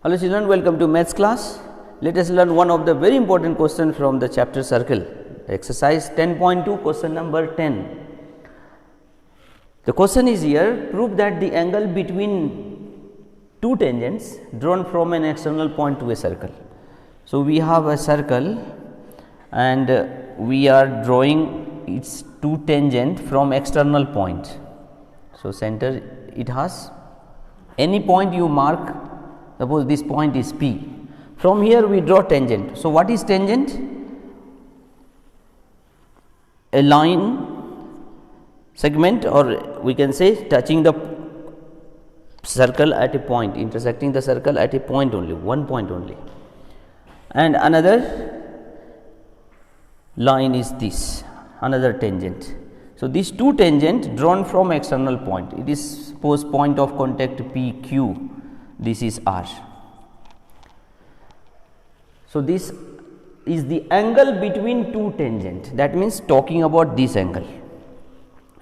Hello children, welcome to maths class. Let us learn one of the very important question from the chapter circle. Exercise 10.2, question number 10. The question is here, prove that the angle between two tangents drawn from an external point to a circle. So, we have a circle and we are drawing its two tangent from external point. So, center it has any point you mark, suppose this point is P. From here we draw tangent. So, what is tangent? A line segment, or we can say touching the circle at a point, intersecting the circle at a point only, one point only, and another line is this, another tangent. So, these two tangent drawn from external point, it is suppose point of contact PQ, this is R. So, this is the angle between two tangent, that means talking about this angle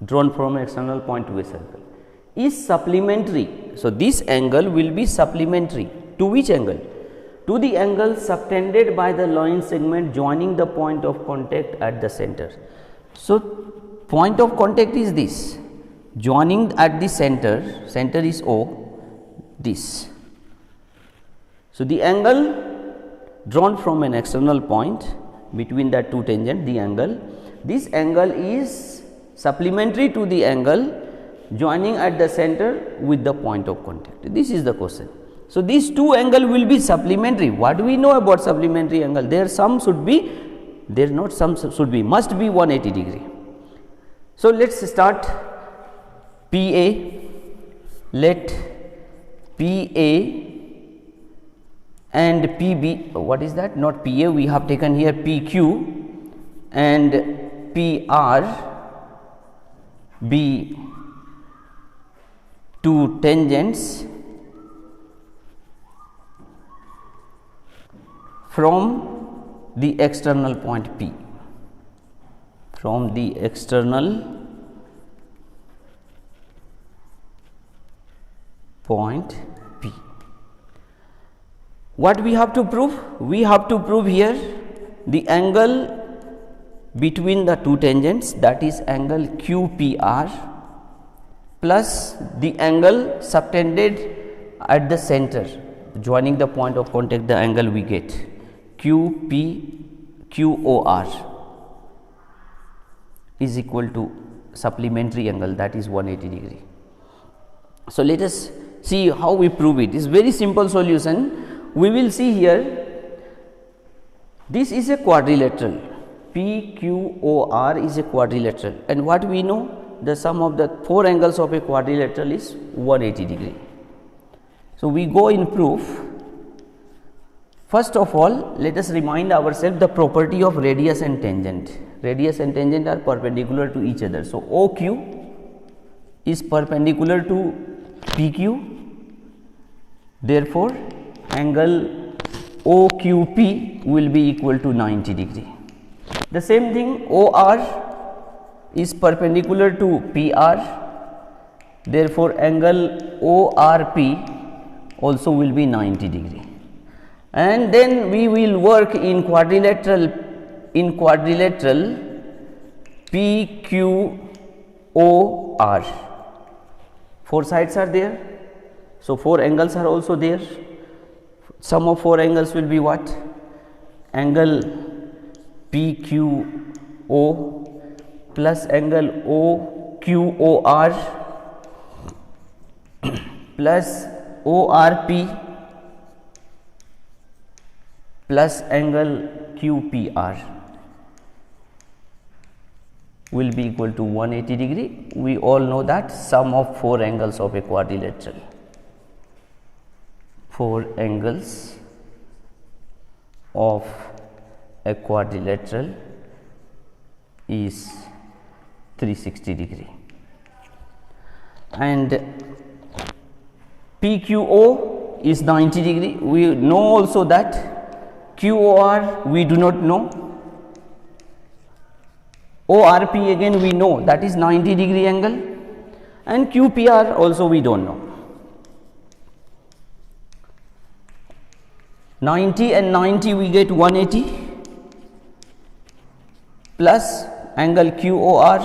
drawn from external point to a circle is supplementary. So, this angle will be supplementary to which angle? To the angle subtended by the line segment joining the point of contact at the center. So, point of contact is this, joining at the center, center is O, this. So, the angle drawn from an external point between the two tangent, the angle, this angle is supplementary to the angle joining at the center with the point of contact. This is the question. So, these two angle will be supplementary. What do we know about supplementary angle? There some should be, there not some should be, must be 180 degree. So, let us start PA, let PA and PB, what is that? Not PA, we have taken here PQ and PR be two tangents from the external point P, from the external point P. What we have to prove? We have to prove here the angle between the two tangents, that is angle QPR plus the angle subtended at the center joining the point of contact, the angle we get QOR is equal to supplementary angle, that is 180 degree. So, let us see how we prove it. It is very simple solution. We will see here, this is a quadrilateral, PQOR is a quadrilateral, and what we know, the sum of the four angles of a quadrilateral is 180 degree. So, we go in proof. First of all, let us remind ourselves the property of radius and tangent. Radius and tangent are perpendicular to each other. So, OQ is perpendicular to PQ, therefore, angle OQP will be equal to 90 degree. The same thing, OR is perpendicular to PR, therefore, angle ORP also will be 90 degree. And then we will work in quadrilateral PQOR. Four sides are there, so four angles are also there. Sum of four angles will be what? Angle PQO plus angle OQOR plus ORP plus angle QPR will be equal to 180 degree. We all know that sum of four angles of a quadrilateral, four angles of a quadrilateral is 360 degree, and PQO is 90 degree. We know also that QOR we do not know, ORP again we know that is 90 degree angle, and QPR also we do not know. 90 and 90 we get 180 plus angle QOR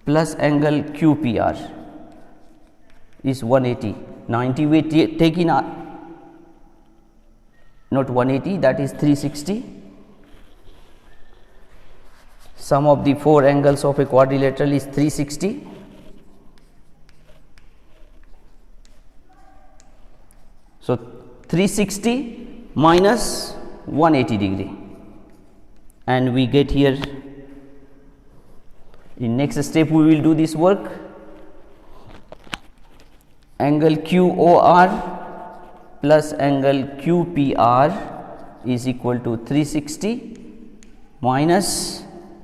plus angle QPR is 180. 90 we take in not 180, that is 360. Sum of the four angles of a quadrilateral is 360. So 360 minus 180 degree, and we get here. In next step we will do this work. Angle QOR plus angle QPR is equal to 360 minus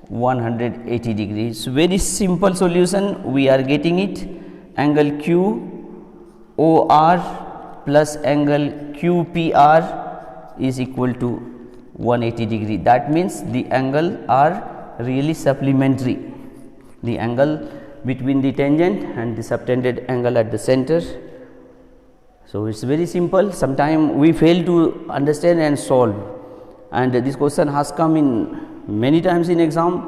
180 degrees. Very simple solution, we are getting it. Angle QOR plus angle QPR is equal to 180 degree. That means the angle are really supplementary. The angle between the tangent and the subtended angle at the center. So it's very simple. Sometimes we fail to understand and solve, and this question has come in many times in exam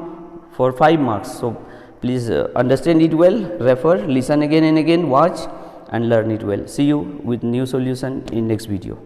for 5 marks. So please understand it well, refer, listen again and again, watch and learn it well. See you with new solution in next video.